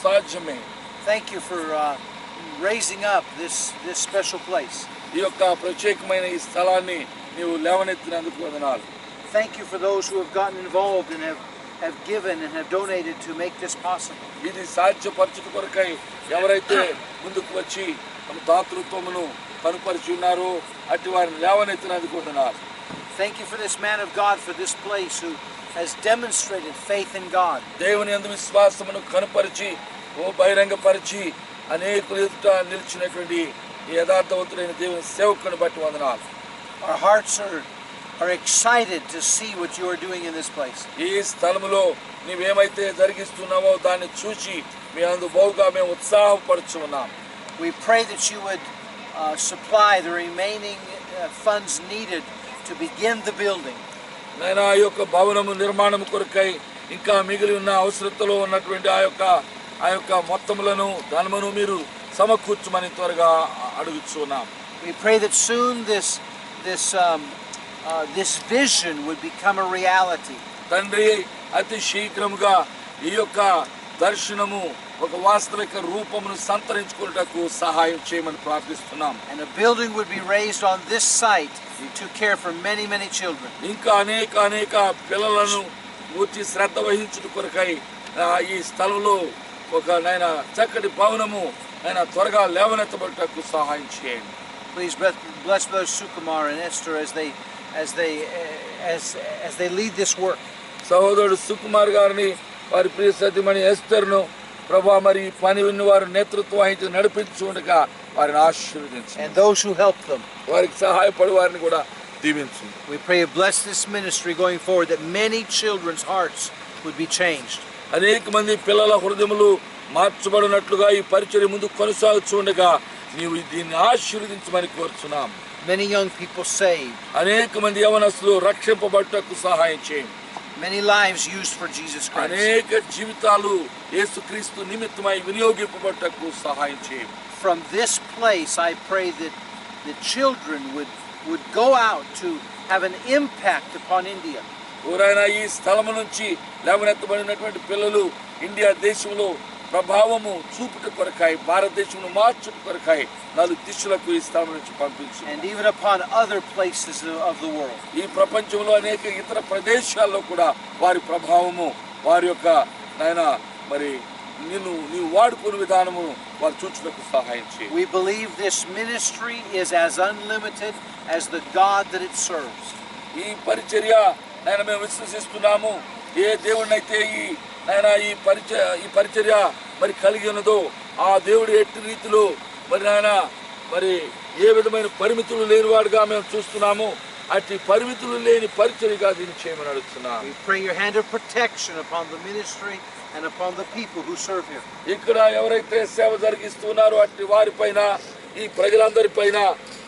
సాధ్యమే. Thank you for raising up this special place. ఈ యొక్క ప్రత్యేకమైన ఈ స్థలాన్ని నీవు లేవనెత్తినందుకు వందనాలు. Thank you for those who have gotten involved and have given and have donated to make this possible. ఇది సాధ్యపరచుట కొరకై ఎవరైతే ముందుకు వచ్చి తమ దాతృత్వమును కనుపరిచి ఉన్నారో అట్టి వారిని లేవనెత్తినందుకు వందనాలు. Thank you for this man of God for this place who has demonstrated faith in God. దేవుని యందు విశ్వాసమును కనుపరిచి బహిరంగపరిచి అనేకుల ఎదుట నిలిచినటువంటి ఈ యథార్థవంతుడైన దేవుని సేవకుని బట్టి వందనాలు. Our hearts are excited to see what you are doing in this place. ఈ స్థలములో నీవేమైతే జరిగిస్తున్నావో దాన్ని చూసి మీ అందు బహుగా మేము ఉత్సాహపడుచున్నాం. We pray that you would supply the remaining funds needed to begin the building. నైనా ఈ యొక్క భవనము నిర్మాణం కొరకై ఇంకా మిగిలి ఉన్న అవసరతలో ఉన్నటువంటి ఆ యొక్క మొత్తములను ధనమును మీరు సమకూర్చమని త్వరగా అడుగుచున్నాం. We pray that soon this vision would become a reality. తండ్రి అతి శీఘ్రముగా ఈ యొక్క దర్శనము ఒక వాస్తవిక రూపమును సంతరించుకున్నటకు సహాయం చేయమని ప్రార్థిస్తున్నాం. And a building would be raised on this site to care for many children. ఇంకా అనేక పిల్లలను పూర్తి శ్రద్ధ వహించుట కొరకై ఈ స్థలంలో ఒక నైనా చక్కటి భవనము నైనా త్వరగా లేవనెత్తబడటకు సహాయం చేయండి. Please bless Brother Sukumar and Esther as they lead this work. సహోదరుడు సుకుమార్ గారిని వారి ప్రియ సతీమణి ఎస్తర్ను ప్రభువా మరి పని విన్న వారు నేతృత్వం వహించి నడిపించుండగా వారిని ఆశీర్వదించు. And those who help them. వారికి సహాయపడి వారిని కూడా దీవించు. We pray you bless this ministry going forward, that many children's hearts would be changed. అనేక మంది పిల్లల హృదయములు మార్చబడినట్లుగా ఈ పరిచర్య ముందు కొనసాగుతుండగా నీవు దీన్ని ఆశీర్వదించమని కోరుచున్నాం. Many young people saved. అనేక మంది యవనస్తులు రక్షింపబడటకు సహాయం చేయండి. Many lives used for Jesus Christ. అనేక జీవితాలు యేసుక్రీస్తు నిమిత్తమై వినియోగింపబడటకు సహాయం చేయండి. From this place I pray that the children would go out to have an impact upon India. ఊరైనా ఈ స్థలము నుంచి లేవనెత్తబడినటువంటి పిల్లలు ఇండియా దేశంలో ప్రభావము చూపుట కొరకై భారతదేశంలో మార్చుట కొరకై నాలుగు దిశలకు ఈ స్థలం నుంచి పంపించు. And even upon other places of the world. ఈ ప్రపంచంలో అనేక ఇతర ప్రదేశాల్లో కూడా వారి ప్రభావము వారి యొక్క నాయనా మరి నీ వాడుకునే విధానము వారు చూచుటకు సహాయం చేయి. We believe this ministry is as unlimited as the God that it serves. ఈ పరిచర్య నాయన మేము విశ్వసిస్తున్నాము. ఏ దేవుడినైతే ఈ పరిచర్య మరి కలిగి ఉన్నదో ఆ దేవుడు ఎట్టి రీతిలో మరి నాయన మరి ఏ విధమైన పరిమితులు లేనివాడుగా మేము చూస్తున్నాము. అట్టి పరిమితులు లేని పరిచర్యగా దీన్ని చేయమని అడుగుతున్నాము. We pray your hand of protection upon the ministry and upon the people who serve here. ఇక్కడ ఎవరైతే సేవ జరిగిస్తున్నారో అట్టి వారిపైన ఈ ప్రజలందరిపైన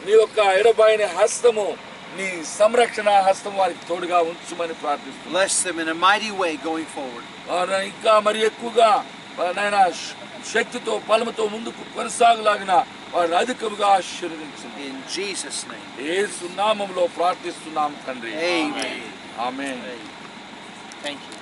నీ యొక్క ఎడబాయని హస్తము నీ సంరక్షణ హస్తం వారికి తోడుగా ఉంచుమని ప్రార్థిస్తున్నాను. Bless them in a mighty way going forward. ఇంకా మరి ఎక్కువగా నాయన శక్తితో బలముతో ముందుకు కొనసాగలాగిన వారిని అధికముగా ఆశీర్వదించు. In Jesus' name. యేసు నామములో ప్రార్థిస్తున్నాం తండ్రి. Amen. ఆమేన్. Thank you.